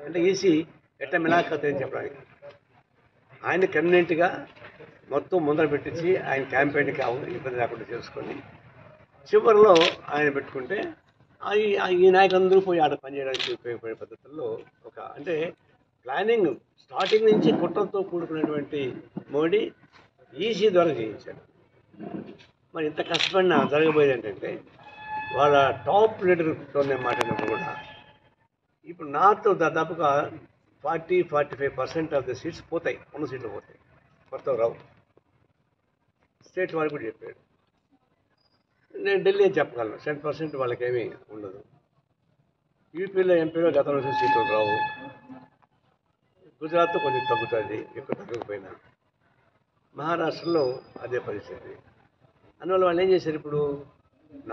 అంటే ఈసీ ఎట్ట మిలాఖత్ అని చెప్పడానికి ఆయన కన్వీనెంట్గా మొత్తం ముందర పెట్టించి ఆయన క్యాంపెయిన్కి ఇబ్బంది లేకుండా చేసుకొని చివరిలో ఆయన పెట్టుకుంటే ఈ నాయకులందరూ పోయి ఆడ పనిచేయడానికి ఉపయోగపడే పద్ధతుల్లో ఒక అంటే ప్లానింగ్ స్టార్టింగ్ నుంచి కుట్రతో కూడుకున్నటువంటి మోడీ ఈసీ ద్వారా చేయించాడు. మరి ఇంత కష్టపడినా జరగబోయేది ఏంటంటే వాళ్ళ టాప్ లీడర్తోనే మాట్లాడినప్పుడు కూడా ఇప్పుడు నార్త్ దాదాపుగా 40-45% ఆఫ్ ద సీట్స్ పోతాయి, ఉన్న సీట్లు పోతాయి, కొత్త రావు. స్టేట్ వాళ్ళు కూడా చెప్పాడు. నేను ఢిల్లీ చెప్పగలను 10% వాళ్ళకేమీ ఉండదు. యూపీలో ఎంపీలో గతంలో సీట్లు రావు. గుజరాత్ కొంచెం తగ్గుతుంది, ఎక్కువ తగ్గకపోయినా. మహారాష్ట్రలో అదే పరిస్థితి. అందువల్ల వాళ్ళు ఏం చేశారు, ఇప్పుడు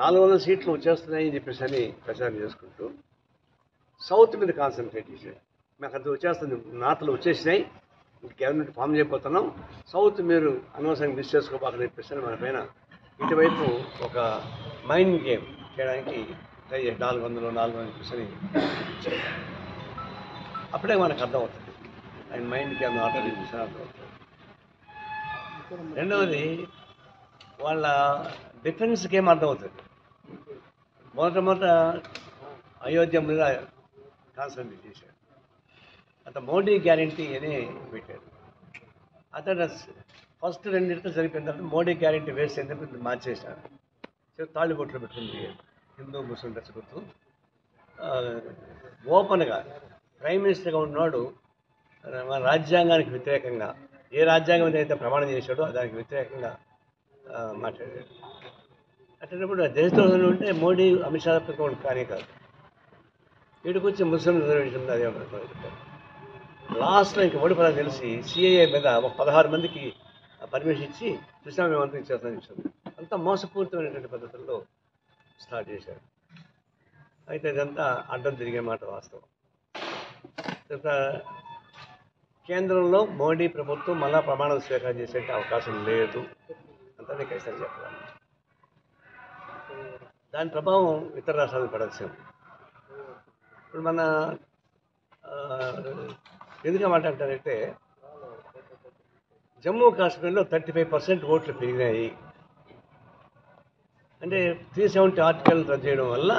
400 సీట్లు వచ్చేస్తున్నాయని చెప్పేసి అని ప్రచారం చేసుకుంటూ సౌత్ మీద కాన్సన్ట్రేట్ చేశారు. మాకు అది వచ్చేస్తుంది, నార్త్లో వచ్చేసినాయి, గవర్నమెంట్ ఫామ్ చేయబోతున్నాం, సౌత్ మీరు అనవసరంగా మిస్ చేసుకోబాకని చెప్పేసి మన పైన ఇటువైపు ఒక మైండ్ గేమ్ చేయడానికి ట్రై చేసి 400 చెప్పేసి అప్పుడే మనకు అర్థమవుతుంది ఆయన మైండ్ గేమ్ ఆర్డర్ చేసిన అర్థమవుతుంది. రెండవది వాళ్ళ డిఫెన్స్ గేమ్ అర్థమవుతుంది. మొదట అయోధ్య మీద కాన్సన్ట్రేట్ చేశాడు. అంత మోడీ గ్యారంటీ అని పెట్టాడు. అతను ఫస్ట్ 2 ఇట్లు సరిపోయిన తర్వాత మోడీ గ్యారంటీ వేస్ట్ అయినప్పుడు మార్చేశారు. తాళిబొట్లు పెట్టుకుంది హిందూ ముస్లిం దర్శకుతూ ఓపెన్గా ప్రైమ్ మినిస్టర్గా ఉన్నవాడు మన రాజ్యాంగానికి వ్యతిరేకంగా ఏ రాజ్యాంగం మీద అయితే ప్రమాణం చేశాడో దానికి వ్యతిరేకంగా మాట్లాడాడు. అట్టినప్పుడు దేశద్రోహులు ఉంటే మోడీ అమిత్ షా పెట్టుకోవడం కానీ కాదు. వీడికి వచ్చి ముస్లిం రిజర్వేషన్ అదే లాస్ట్లో ఇంక ఓడిపోదా తెలిసి సిఐఏ మీద ఒక 16 మందికి పర్మిషన్ ఇచ్చి చూసినా మేము అంతా ఇచ్చేస్తామని ఇచ్చాము. అంతా మోసపూరితమైనటువంటి పద్ధతుల్లో స్టార్ట్ చేశారు. అయితే ఇదంతా అడ్డం తిరిగే మాట వాస్తవం. కేంద్రంలో మోడీ ప్రభుత్వం మళ్ళా ప్రమాణం స్వీకారం చేసే అవకాశం లేదు అంతా నీకు అయితే చెప్పాలి. దాని ప్రభావం ఇతర రాష్ట్రాలకు పడాల్సింది. ఇప్పుడు మన ఎందుకు మాట్లాడతారంటే జమ్మూ కాశ్మీర్లో 35% ఓట్లు పెరిగినాయి. అంటే 370 ఆర్టికల్ రద్దు చేయడం వల్ల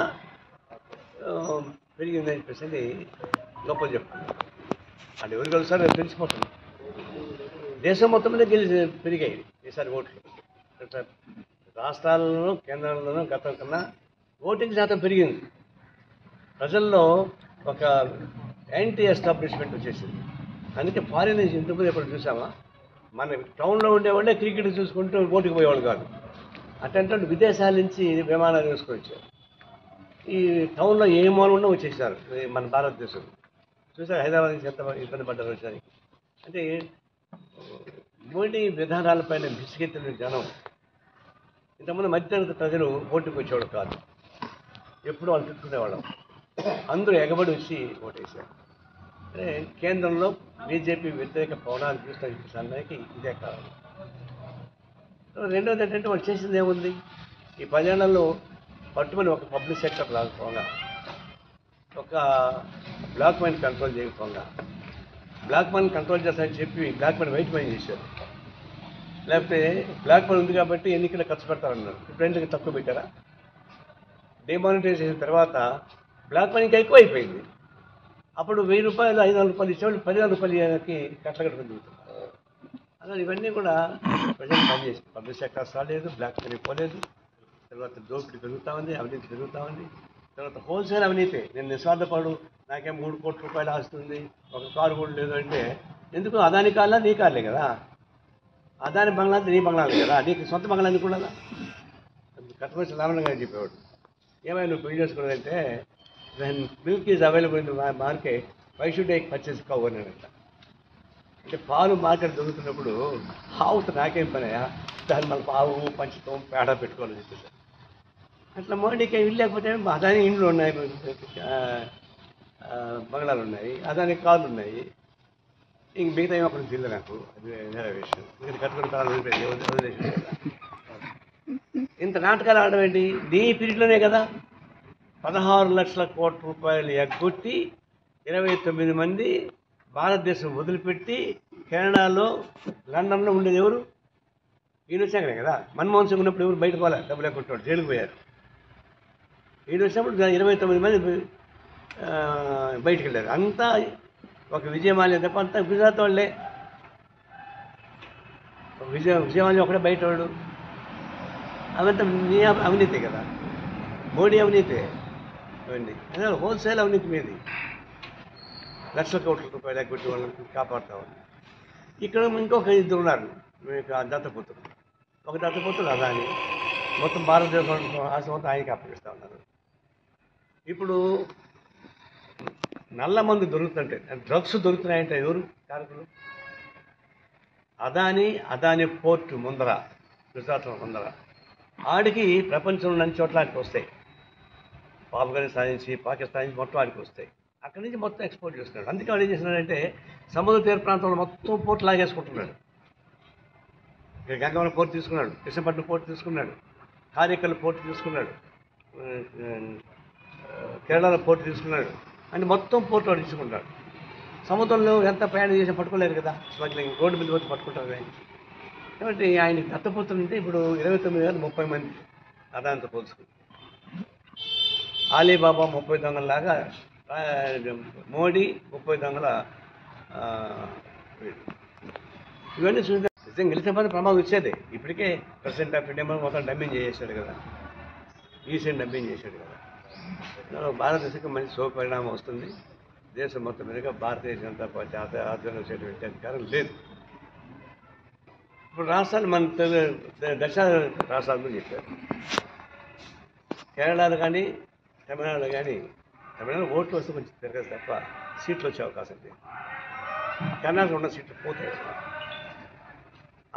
పెరిగిందని చెప్పేసి గొప్పలు చెప్తున్నారు. అది ఎవరు కలిసారో తెలిసిపోతుంది. దేశం మొత్తం మీద పెరిగాయి ఈసారి ఓట్లు. రాష్ట్రాల్లోనూ కేంద్రంలోనూ గతం కన్నా ఓటింగ్ శాతం పెరిగింది. ప్రజల్లో ఒక యాంటీ ఎస్టాబ్లిష్మెంట్ వచ్చేసింది. అందుకే ఫారిన్ నుంచి ఇంతకుముందు ఎప్పుడు చూసామా, మన టౌన్లో ఉండేవాళ్ళే క్రికెట్ చూసుకుంటూ ఓటుకు పోయేవాళ్ళు కాదు. అట్లాంటి విదేశాల నుంచి విమానాలు వేసుకొని వచ్చారు. ఈ టౌన్లో ఏ మూల ఉన్నా వచ్చేసారు మన భారతదేశం. చూసారు హైదరాబాద్ నుంచి ఎంత ఇబ్బంది పడ్డారు వచ్చారు. అంటే మోడీ విధానాలపైన విసిగెత్తిన జనం. ఇంతకుముందు మధ్యతరగతి ప్రజలు ఓటుకు వచ్చేవాడు కాదు, ఎప్పుడు వాళ్ళు తిట్టుకునేవాళ్ళం. అందరూ ఎగబడి వచ్చి ఓటేశారు. అంటే కేంద్రంలో బీజేపీ వ్యతిరేక పవనాలు చూస్తానికి ఇదే కారణం. రెండవది ఏంటంటే వాళ్ళు చేసింది ఏముంది, ఈ 10 ఏళ్లలో పట్టుమని ఒక పబ్లిక్ సెక్టర్ రాకపోగా, ఒక బ్లాక్ మనీ కంట్రోల్ చేయకపోగా, బ్లాక్ మనీ కంట్రోల్ చేస్తారని చెప్పి బ్లాక్ మనీ వైట్ మనీ చేశారు. లేకపోతే బ్లాక్ మనీ ఉంది కాబట్టి ఎన్నికలు ఖర్చు పెడతారన్నారు. ఇప్పుడు ఎందుకు తక్కువ పెట్టారా? డిమానిటైజ్ చేసిన తర్వాత బ్లాక్ మనీకి ఎక్కువ అయిపోయింది. అప్పుడు 1000 రూపాయలు 500 రూపాయలు ఇచ్చేవాళ్ళు 10,000 రూపాయలకి కట్టలు కట్టుకుని దిగుతున్నారు. అలా ఇవన్నీ కూడా ప్రజలు పనిచేసి పబ్లిక్ సెక్టర్ రాలేదు, బ్లాక్ మనీ పోలేదు, తర్వాత దోపిడీ పెరుగుతూ ఉంది, అవినీతి పెరుగుతూ ఉంది, తర్వాత హోల్సేల్ అవినీతి. నేను నిస్వార్థపడు, నాకేం 3 కోట్ల రూపాయలు ఆస్తుంది, ఒక కారు కూడా లేదు అంటే ఎందుకు? అదాని కార్లా నీ కార్లే కదా, అదాని బంగ్లా నీ బంగ్లాలే కదా, నీకు సొంత బంగ్లా ఎందుకు కూడా కట్టమని లాభంగా చెప్పేవాడు. ఏమైనా నువ్వు పెళ్లి చేసుకున్నదంటే when milk is available in market why should I purchase cow అన్నాడంట. అంటే పాలు మార్కెట్ దొరుకుతున్నప్పుడు ఆవుతో నాకేం పనయా, దాన్ని మళ్ళీ ఆవు పంచుతాం పేడ పెట్టుకోవాలని చెప్పేసి. అట్లా మోడీకి ఇల్లు లేకపోతే అదాని ఇండ్లు ఉన్నాయి, బంగ్లాలు ఉన్నాయి, అదాని కార్లు ఉన్నాయి, ఇంక మిగతా ఏమో అక్కడ తెలియదు నాకు, అది వేరే విషయం. ఇంకా కట్టుకుని కాలం వదిలేసి ఇంత నాటకాలు ఆడడం ఏంటి? నీ పీరియడ్లోనే కదా 16 లక్షల కోట్ల రూపాయలు ఎగ్గొట్టి 29 మంది భారతదేశం వదిలిపెట్టి కెనడాలో, లండన్లో ఉండేది ఎవరు? ఈయన వచ్చాకనే కదా. మన్మోహన్ సింగ్ ఉన్నప్పుడు ఎవరు బయట పోలే, డబ్బులు లేకుంటాడు, జైలుకు పోయారు. ఈయన వచ్చినప్పుడు 29 మంది బయటికి వెళ్ళారు. అంతా ఒక విజయమాల్యం తప్ప అంతా గుజరాత్ వాళ్ళే. విజయమాల్యం ఒకటే బయట వాడు. అవంతా నీ అవినీతి కదా, మోడీ అవినీతి అవన్నీ. అదే హోల్సేల్ అవినీతి మీది, లక్షల కోట్ల రూపాయలు ఎగ్గొట్టి వాళ్ళని కాపాడుతామని. ఇక్కడ ఇంకొక ఇద్దరు ఉన్నారు మీకు దత్తపుత్రులు. ఒక దత్తపుత్రుడు అదాని, మొత్తం భారతదేశం ఆశ మొత్తం ఆయనకి అప్పగిస్తూ ఉన్నారు. ఇప్పుడు నల్ల మందు దొరుకుతుంటే, డ్రగ్స్ దొరుకుతున్నాయంటే ఎవరు కారకులు? అదాని పోర్టు ముందర, గుజరాత్ ముందర ఆడికి ప్రపంచంలో అన్ని చోట్ల ఆడికి వస్తాయి. ఆఫ్ఘనిస్తాన్ నుంచి, పాకిస్తాన్ నుంచి మొత్తం ఆడికి వస్తాయి. అక్కడి నుంచి మొత్తం ఎక్స్పోర్ట్ చేస్తున్నాడు. అందుకే వాడు ఏం చేస్తున్నాడంటే సముద్ర తీర ప్రాంతంలో మొత్తం పోర్టు లాగేసుకుంటున్నాడు. ఇక్కడ గంగవరం పోర్టు తీసుకున్నాడు, కృష్ణపట్నం పోర్టు తీసుకున్నాడు, కారేకల్ పోర్టు తీసుకున్నాడు, కేరళలో పోర్టు తీసుకున్నాడు. అంటే మొత్తం పోర్టు వాడు తీసుకుంటాడు. సముద్రంలో ఎంత ప్రయాణం చేసి పట్టుకోలేదు కదా, స్మగ్లింగ్ రోడ్డు మీద వచ్చి పట్టుకుంటారు ఆయన. కాబట్టి ఆయన దత్తపుత్రులు అంటే ఇప్పుడు 29,30 మంది అదాంతో పోల్చుకుంది. అలీబాబా 30 దొంగలలాగా, మోడీ 30 దొంగల. ఇవన్నీ చూస్తే నిజంగా గెలిచిన పని ప్రమాదం వచ్చేది. ఇప్పటికే ప్రెసిడెంట్ ఆఫ్ ఇండియా మొత్తం డబ్బింగ్ చేసేసాడు కదా, ఈసీని డబ్బింగ్ చేశాడు కదా. భారతదేశానికి మంచి శుభ పరిణామం వస్తుంది. దేశం మొత్తం మీదుగా భారతీయ జనతా పార్టీ ఆధ్వర్యంలో చేసేటువంటి అధికారం లేదు. ఇప్పుడు రాష్ట్రాలు మన దక్షిణ రాష్ట్రాలు చెప్పారు. కేరళలో కానీ తమిళనాడులో కానీ, తమిళనాడు ఓట్లు వస్తే కొంచెం తిరగదు తప్ప సీట్లు వచ్చే అవకాశం లేదు. కర్ణాటక ఉన్న సీట్లు పోతాయి.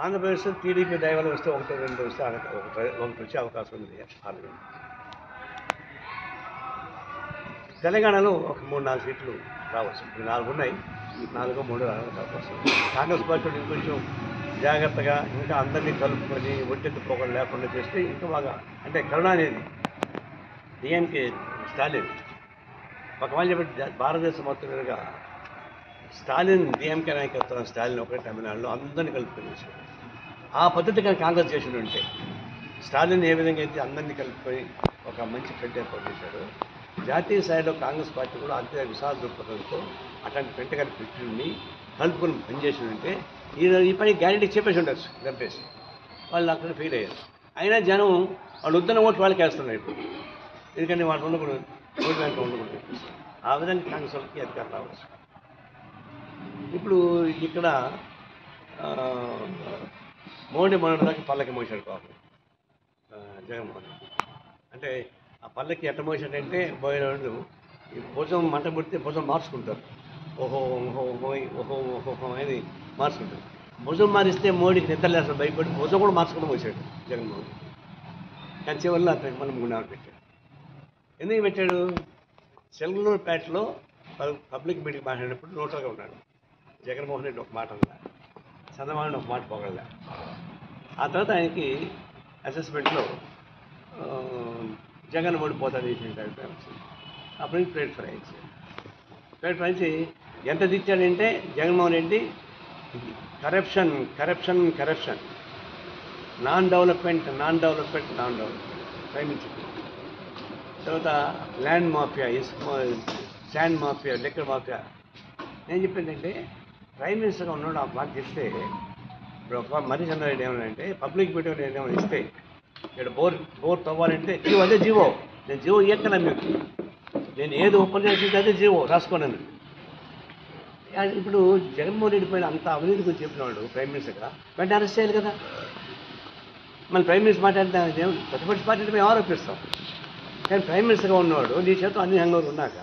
ఆంధ్రప్రదేశ్ టీడీపీ దయవల్ల వస్తే 1-2 వస్తే ఒకటి వచ్చే అవకాశం ఉంది పార్లమెంట్. తెలంగాణలో ఒక 3-4 సీట్లు రావచ్చు. ఇప్పుడు 4 ఉన్నాయి, 4-3 రావడానికి అవకాశం. కాంగ్రెస్ పార్టీ ఇంకొంచెం జాగ్రత్తగా ఇంకా అందరినీ కలుపుకొని ఒట్టెత్తుపోకుండా లేకుండా చేస్తే ఇంకా బాగా. అంటే కరుణ అనేది డిఎంకే స్టాలిన్ ఒక వాళ్ళు చెప్పి భారతదేశం మొత్తం మీదుగా స్టాలిన్ డిఎంకే నాయకత్వం స్టాలిన్ ఒకటే తమిళనాడులో అందరినీ కలుపుకొని చేశాడు. ఆ పద్ధతి కానీ కాంగ్రెస్ చేసి ఉంటే స్టాలిన్ ఏ విధంగా అయితే అందరినీ కలుపుకొని ఒక మంచి ఫ్రంట్ ఏర్పాటు చేశాడు, జాతీయ స్థాయిలో కాంగ్రెస్ పార్టీ కూడా అంతే విశాల దృక్పథంతో అట్లాంటి ఫ్రంట్ కానీ పెట్టి కలుపుకొని పనిచేసి ఉంటే ఈ పని గ్యారెంటీ చెప్పేసి ఉండొచ్చు. గంపేసి వాళ్ళు అక్కడ ఫెయిల్ అయ్యారు. అయినా జనం వాళ్ళు వద్దన్న ఓట్లు వాళ్ళకి వేస్తున్నారు ఇప్పుడు. ఎందుకంటే వాళ్ళు ఉండకూడదు, ఓటు బ్యాంక్ ఉండకూడదు. ఆ విధంగా కాంగ్రెస్ వాళ్ళకి అధికారం రావచ్చు. ఇప్పుడు ఇక్కడ మోడీ మనకి పల్లకి మోసాడు పాపం జగన్మోహన్. అంటే ఆ పల్లకి ఎట్ట మోసాడంటే పోయేవాళ్ళు ఈ భుజం మంట పుడితే భుజం మార్చుకుంటారు. ఓహో ఓహో ఓహోయ్ ఓహో ఓహో అని మార్చుకుంటారు. భుజం మారిస్తే మోడీకి నిద్రలేస్తారు, భయపడి భుజం కూడా మార్చుకుని మోసాడు జగన్మోహన్. కానీ చివరిలో అతనికి మనం గుణాలు పెట్టాడు. ఎందుకు పెట్టాడు? చెల్లూరుపేటలో పబ్లిక్ మీటింగ్ మాట్లాడినప్పుడు నోటర్గా ఉన్నాడు. జగన్మోహన్ రెడ్డి ఒక మాట అన్నా, చంద్రబాబు ఒక మాట పోగలలే. ఆ తర్వాత ఆయనకి అసెస్మెంట్లో జగన్ ఓడిపోతాడు చేసిన అభిప్రాయం వచ్చింది. అప్పటి నుంచి ప్లేట్ ఫ్రాయించి ఎంత తెచ్చాడంటే Jaganmohan Reddy corruption corruption corruption, non development prime minister. తర్వాత land mafia, sand mafia, liquor mafia. నేను చెప్పిందంటే ప్రైమ్ మినిస్టర్గా ఉన్నాడు ఆ మాట చెప్తే, ఇప్పుడు ఒక మర్రి చంద్రారెడ్డి ఏమన్నాడంటే పబ్లిక్ మీటింగ్ ఏమైనా ఇస్తే ఇక్కడ బోర్ తవ్వాలంటే అదే జీవో, నేను జీవో ఇయ్యక్కనా మీకు, నేను ఏది ఓపెన్ చేసింది అదే జీవో రాసుకోనని. ఇప్పుడు జగన్మోహన్ రెడ్డి పైన అంత అవినీతి గురించి చెప్పినవాడు ప్రైమ్ మినిస్టర్గా వెంటనే అరెస్ట్ చేయాలి కదా. మళ్ళీ ప్రైమ్ మినిస్టర్ మాట్లాడితే ప్రతిపక్ష పార్టీ మేము ఆరోపిస్తాం. కానీ ప్రైమ్ మినిస్టర్గా ఉన్నవాడు నీ చేతితో అన్ని హంగోలు ఉన్నాక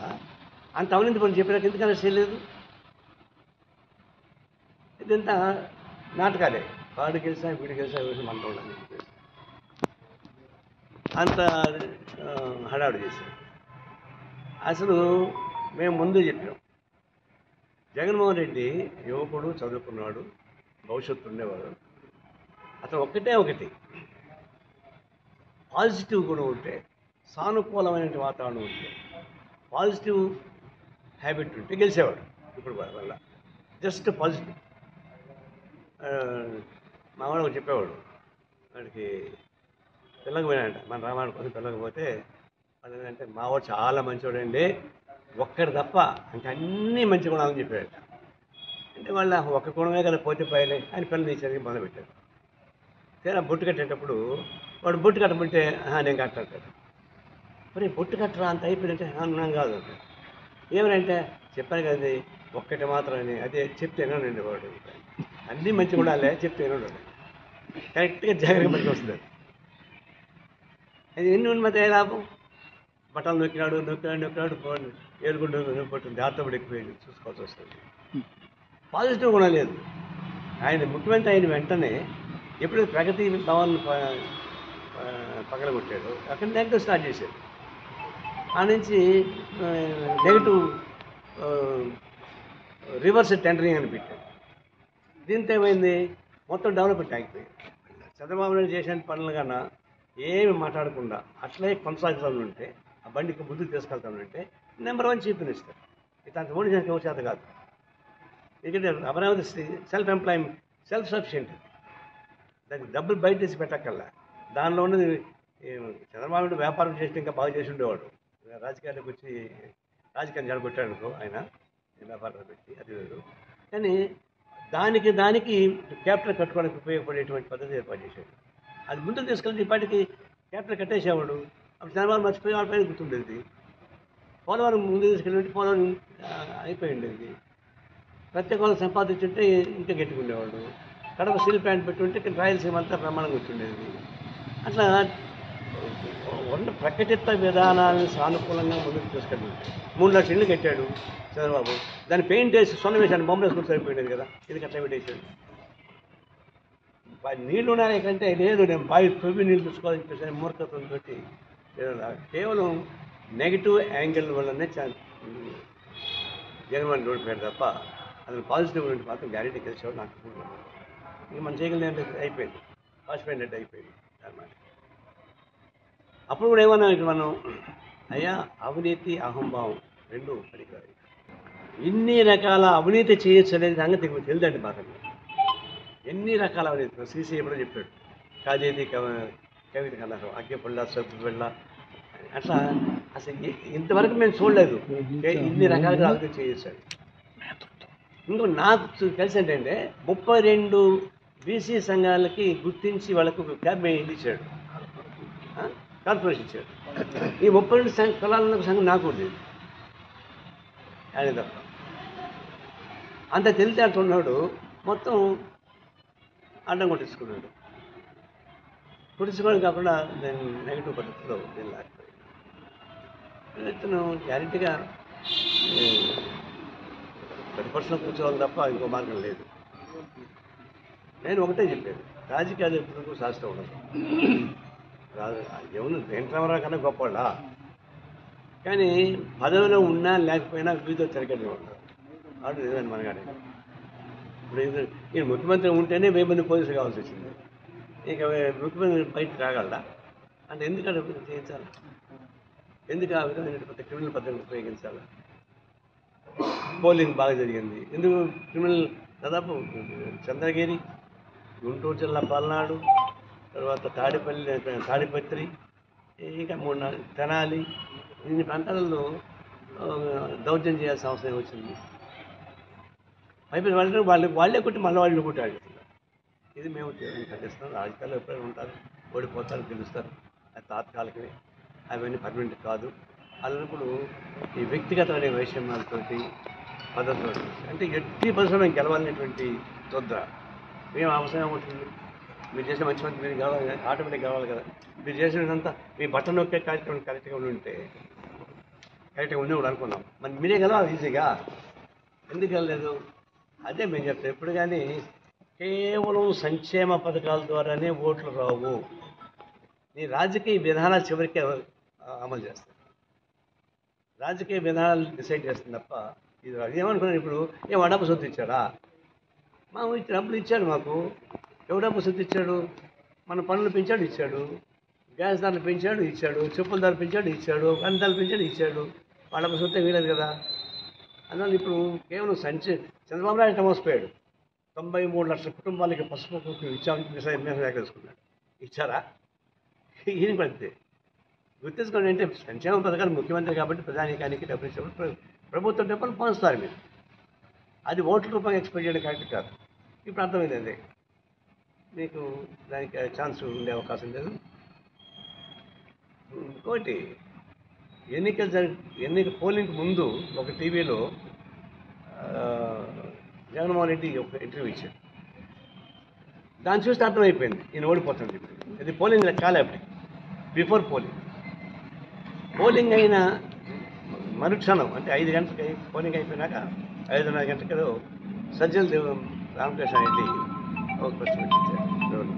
అంత అవినీతి పని చెప్పినాక ఎందుకు అరెస్ట్ చేయలేదు? ఇదంతా నాటకాలే. వాడు గెలిచా వీడు గెలిచా వీడు మనతో ఉండాలని చెప్పేసి అంత హడావుడి చేశారు. అసలు మేము ముందు చెప్పాం, జగన్మోహన్ రెడ్డి యువకుడు, చదువుకున్నాడు, భవిష్యత్తు ఉండేవాడు. అతను ఒకటి పాజిటివ్ గుణం ఉంటే, సానుకూలమైన వాతావరణం ఉంటే, పాజిటివ్ హ్యాబిట్ ఉంటే గెలిచేవాడు. ఇప్పుడు వల్ల జస్ట్ పాజిటివ్. మా వాడు చెప్పేవాడు, వాడికి పిల్లకి పోయినాయంట, మన రామాయణ కోసం పిల్లకి పోతే వాడు ఏంటంటే మావాడు చాలా మంచివాడు అండి, ఒక్కడు తప్ప ఇంకా అన్నీ మంచి గుణాలని చెప్పాడు. అంటే వాళ్ళ ఒక్క గుణమే కదా పోతే పోయలే అని పిల్లలు తీసేది మొదలుపెట్టారు. తీరా బొట్టు కట్టేటప్పుడు వాడు బొట్టు కట్టమంటే నేను కట్టాడు. మరి బొట్టు కట్టరా అంత అయిపోయిందంటే అన్నం కాదు అంటే ఏమనంటే చెప్పాను కదండి ఒక్కటి మాత్రం అని, అదే చెప్తే వినండి వాడు, అన్నీ మంచిగా ఉండాలి చెప్తే వినడు, కరెక్ట్గా జాగ్రత్తగా పనికి వస్తుంది. అది ఎన్ని ఉన్నది లాభం, బట్టలు నొక్కినాడు ఏలుగుండు పట్టింది దాంతో కూడా ఎక్కువ చూసుకోవాల్సి వస్తుంది. పాజిటివ్ కూడా లేదు. ఆయన ముఖ్యమంత్రి అయిన వెంటనే ఎప్పుడైతే ప్రగతి భవన్ పగలగొట్టాడు అక్కడ నెగిటివ్ స్టార్ట్ చేశాడు. ఆ నుంచి నెగిటివ్ రివర్స్ టెండరింగ్ అని పెట్టాడు. దీంతో ఏమైంది, మొత్తం డెవలప్మెంట్ ఆగిపోయింది. చంద్రబాబు నాయుడు చేసిన పనులు కన్నా ఏమి మాట్లాడకుండా అట్లే కొనసాగుతామంటే, ఆ బండికి ముందుకు తీసుకెళ్తామంటే నెంబర్ 1 చీఫ్ మినిస్టర్. ఇట్లాంటి ఓడి చేయడానికి ఎవరి చేత కాదు. ఎందుకంటే అమరావతి సెల్ఫ్ సఫిషియెంట్, దానికి డబ్బులు బయట తీసి పెట్టక్కల్లా. దానిలో ఉన్నది చంద్రబాబు నాయుడు వ్యాపారం చేస్తే ఇంకా బాగా చేసి ఉండేవాడు. రాజకీయాలకు వచ్చి రాజకీయం జరగొట్టాడు అనుకో ఆయన వ్యాపారం పెట్టి, అది వేరు. కానీ దానికి క్యాపిటల్ కట్టుకోవడానికి ఉపయోగపడేటువంటి పద్ధతి ఏర్పాటు చేశాడు. అది ముందుకు తీసుకెళ్తే ఇప్పటికి క్యాపిటల్ కట్టేసేవాడు. అప్పుడు చంద్రబాబు మర్చిపోయి వాళ్ళ పైన గుర్తుండేది. పోలవరం ముందుకు తీసుకెళ్ళి పోలవరం అయిపోయి ఉండేది. ప్రత్యేక వాళ్ళు సంపాదించుంటే ఇంకా గట్టిగుండేవాడు. కడప స్టీల్ ప్లాంట్ పెట్టుంటే రాయలసీమ అంతా ప్రమాణంగా వచ్చిండేది. అట్లా ఉన్న ప్రకటిత విధానాన్ని సానుకూలంగా ముందుకు తీసుకెళ్ళి 3 లక్షల ఇళ్ళు కట్టాడు చంద్రబాబు. దాన్ని పెయింట్ వేసి సొన్న వేసాడు, బొమ్మ వేసుకుని సరిపోయినది కదా, ఇది అట్లా పెట్టేసాడు. నీళ్లు ఉన్నాయి కంటే లేదు, నేను బావి తొవ్వి నీళ్ళు చూసుకోవాలని చెప్పేసి మూర్ఖత్వంతో కేవలం నెగిటివ్ యాంగిల్ వల్లనే జగన్మోహన్ రోడ్డు పేరు తప్ప అతను పాజిటివ్ నుండి మాత్రం గ్యారెంటీ కలిసేవాడు నాకు. ఇంక మనం చేయగలిగినట్టు అయిపోయింది, వాసిపోయినట్టు అయిపోయింది అన్నమాట. అప్పుడు కూడా ఏమన్నా మనం అయ్యా అవినీతి అహంభావం రెండు పనికిరాయి. ఇన్ని రకాల అవినీతి చేయొచ్చు అనేది సంగతి మీకు తెలియదండి. మాకు ఎన్ని రకాల అవినీతి సీసీ ఎప్పుడో చెప్పాడు, కాజేది కవిత కన్నారు, అగ్గెపుల్ల సబ్బు పిల్ల, అట్లా అసలు ఇంతవరకు మేము చూడలేదు ఇన్ని రకాలుగా అవినీతి చేయొచ్చాడు. ఇంకో నాకు తెలిసి ఏంటంటే 32 బీసీ సంఘాలకి గుర్తించి వాళ్ళకు క్యాబినెట్ ఇచ్చాడు, కార్పొరేషన్ ఇచ్చాడు. ఈ 32 కులాల సంఘం నాకు ఉండేది ఆయన తప్ప. అంత తెలితే అంటున్నాడు, మొత్తం అడ్డం కొట్టించుకున్నాడు. కొట్టించుకోవడం కాకుండా నేను నెగిటివ్ పద్ధతిలో నేను లేకపోయాను. ఇతను గ్యారెంటీగా ప్రతిపక్షంలో కూర్చోవాలి తప్ప ఇంకో మార్గం లేదు. నేను ఒకటే చెప్పాను, రాజకీయాలు ఎప్పుడు శాస్త్రం ఉండదు. ఎవరు వెంకటరామారావు కన్నా గొప్పవాళ్ళ, కానీ పదవిలో ఉన్నా లేకపోయినా వీధిలో తిరగని ఉంటారు. వాడు నిజంగా మనగాడే. ఇప్పుడు ఈయన ముఖ్యమంత్రి ఉంటేనే 1000 మంది పోలీసులు కావాల్సి వచ్చింది. ఇక ముఖ్యమంత్రి బయటకు రాగలరా అంటే ఎందుకంటే చేయించాలి, ఎందుకు ఆ విధమైన క్రిమినల్ పద్ధతిని ఉపయోగించాలి? పోలింగ్ బాగా జరిగింది. ఎందుకు క్రిమినల్ దాదాపు చంద్రగిరి, గుంటూరు జిల్లా పల్నాడు, తర్వాత తాడిపత్రి, ఇంకా 3 తెనాలి, ఇన్ని ప్రాంతాలలో దౌర్జన్యం చేయాల్సిన అవసరం వచ్చింది. అయిపోయిన వాళ్ళే కొట్టి మళ్ళీ వాళ్ళు కొట్టాడు. ఇది మేము ఖండిస్తున్నాం. రాజకీయాల్లో ఎప్పుడైనా ఉంటారు, ఓడిపోతారు, గెలుస్తారు, అది తాత్కాలికమే, అవన్నీ పర్మనెంట్ కాదు. అలాంటప్పుడు ఈ వ్యక్తిగతమైన వైషమ్యాలతోటి పద్ధతితో అంటే ఎట్టి పరిశ్రమ గెలవాలనేటువంటి తొందర మేము అవసరం ఏమవుతుంది? మీరు చేసిన మంచి మంచి మీరు గెలవాలి, ఆటోమేటిక్ గెలవాలి కదా. మీరు చేసినంతా మీ బట్టలు నొక్కే కార్యక్రమం కరెక్ట్గా ఉంటే కరెక్ట్గా ఉండేవాడు అనుకున్నాం, మరి మీరే గెలవాలి ఈజీగా, ఎందుకు వెళ్ళలేదు? అదే మేము చెప్తాం. ఎప్పుడు కానీ కేవలం సంక్షేమ పథకాల ద్వారానే ఓట్లు రావు. నీ రాజకీయ విధానాలు చివరికి అమలు చేస్తాయి. రాజకీయ విధానాలు డిసైడ్ చేస్తుంది తప్ప ఇది ఏమనుకున్నాను. ఇప్పుడు డబ్బు సొత్తు ఇచ్చాడా? మాకు డబ్బులు ఇచ్చాడు. మాకు ఎవరు డబ్బు సొత్తు ఇచ్చాడు? మన పనులు పెంచాడు, ఇచ్చాడు. గ్యాస్ ధరలు పెంచాడు, ఇచ్చాడు. చెప్పుల ధరలు పెంచాడు, ఇచ్చాడు. అన్ని ధరలు పెంచాడు, ఇచ్చాడు. వాళ్ళ డబ్బు సొత్తే వీలేదు కదా. అందువల్ల ఇప్పుడు కేవలం చంద్రబాబు నాయుడు మోసపోయాడు. 93 లక్షల కుటుంబాలకి పసుపు కుంకుమ ఇచ్చామని మెసేజ్ వేసుకున్నాడు. ఇచ్చారా? ఈయన పడితే గుర్తించుకోండి. అంటే సంక్షేమ పథకాలు ముఖ్యమంత్రి కాబట్టి ప్రజానీకానికి డబ్బులు ఇచ్చినప్పుడు ప్రభుత్వం డబ్బులు పంచుతారు మీరు. అది ఓట్ల రూపంగా ఎక్స్పెక్ట్ చేయడం కరెక్ట్ కాదు. ఇప్పుడు అర్థమైందండి, మీకు దానికి ఛాన్స్ ఉండే అవకాశం లేదు. ఇంకోటి, ఎన్నిక పోలింగ్కి ముందు ఒక టీవీలో జగన్మోహన్ రెడ్డి ఒక ఇంటర్వ్యూ ఇచ్చాడు. దాన్ని చూస్తే అర్థమైపోయింది ఈయన ఓడిపోతుంది. ఇది పోలింగ్ కాలే అప్పటికి, బిఫోర్ పోలింగ్ అయిన మరుక్షణం అంటే 5 గంటలకి పోలింగ్ అయిపోయినాక 5:30 గంటలకు సజ్జల రామకృష్ణ రెడ్డి ఒక ప్రశ్న పెట్టించారు.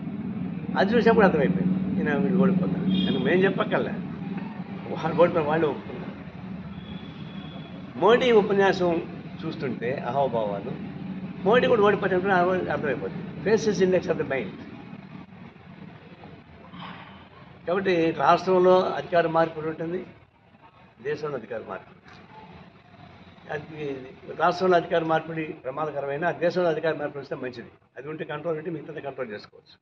అది చూసినప్పుడు అర్థమైపోయింది ఈయన వీళ్ళు ఓడిపోతారు అని. మేము చెప్పక్కర్లే, వాళ్ళు ఓడిపోయిన వాళ్ళు ఒప్పుకున్నారు. మోడీ ఉపన్యాసం చూస్తుంటే అహావభావాలు, మోడీ కూడా ఓడిపోతే అర్థమైపోతుంది. Faces index of the mind. కాబట్టి రాష్ట్రంలో అధికార మార్పిడి ఉంటుంది, దేశంలో అధికార మార్పిడి. రాష్ట్రంలో అధికార మార్పిడి ప్రమాదకరమైన, దేశంలో అధికార మార్పిడి వస్తే మంచిది. అది ఉంటే కంట్రోల్ ఉంటే మిగతా కంట్రోల్ చేసుకోవచ్చు.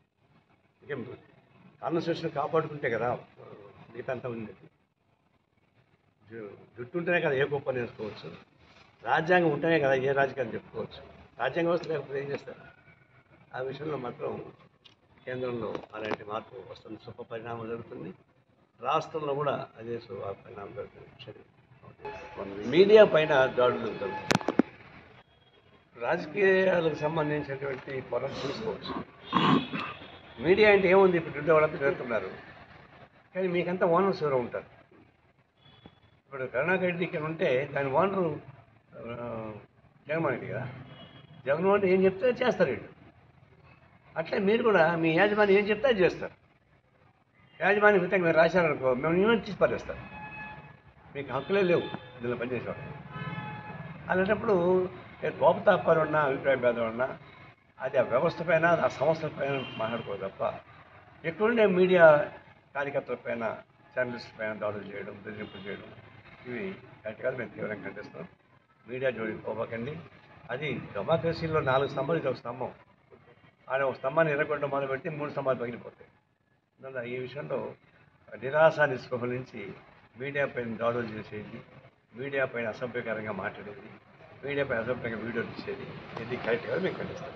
ఇంకేం కాన్స్టిట్యూషన్ కాపాడుకుంటే కదా మిగతా అంతా ఉండేది. జుట్టు ఉంటేనే కదా ఏ గొప్ప నేర్చుకోవచ్చు, రాజ్యాంగం ఉంటేనే కదా ఏ రాజకీయాలు చెప్పుకోవచ్చు. రాజ్యాంగ వ్యవస్థ లేకపోతే ఏం చేస్తారు? ఆ విషయంలో మాత్రం కేంద్రంలో అలాంటి మార్పు వస్తుంది, శుభ పరిణామం జరుగుతుంది. రాష్ట్రంలో కూడా అదే శుభ పరిణామం జరుగుతుంది. మీడియా పైన దాడులు జరుగుతుంది. రాజకీయాలకు సంబంధించినటువంటి పొలం చూసుకోవచ్చు. మీడియా అంటే ఏముంది, ఇప్పుడు డెవలప్ జరుగుతున్నారు కానీ మీకంతా ఓనర్స్ ఎవరో ఉంటారు. ఇప్పుడు కరుణాకర్ రెడ్డి ఇక్కడ ఉంటే దాని ఓనరు జగన్మోహన్ రెడ్డి కదా. జగన్మోహన్ రెడ్డి ఏం చెప్తే చేస్తారు వీళ్ళు. అట్లే మీరు కూడా మీ యాజమాన్యం ఏం చెప్తే అది చేస్తారు. యాజమాన్యం విధంగా మీరు రాశారనుకో మేము యూనిట్ తీసి పనిచేస్తారు. మీకు హక్కులే లేవు ఇందులో పనిచేసేవాడు. అలాంటప్పుడు కోపతాపాలు ఉన్నా, అభిప్రాయ భేదం ఉన్నా అది ఆ వ్యవస్థ పైన, ఆ సంస్థల పైన మాట్లాడుకోదు తప్ప ఎక్కడుండే మీడియా కార్యకర్తల పైన, జర్నలిస్టుల పైన దాడులు చేయడం, బెదిరింపులు చేయడం ఇవి కరెక్ట్ కాదు. మేము తీవ్రంగా ఖండిస్తాం. మీడియా జోడికి పోవకండి. అది డెమోక్రసీలో 4 స్తంభాలు, ఇది ఒక స్తంభం. ఆయన ఒక స్తంభాన్ని ఎర్రగొండ మొదలుపెట్టి 3 స్తంభాలు పగిలిపోతాయి. అందువల్ల ఈ విషయంలో నిరాశ నిస్పృహల నుంచి మీడియా పైన దాడులు చేసేది, మీడియా పైన అసభ్యకరంగా మాట్లాడేది, మీడియా పైన అసభ్యంగా వీడియోలు తీసేది ఇది కరెక్ట్ కాదు. మేము ఖండిస్తాం.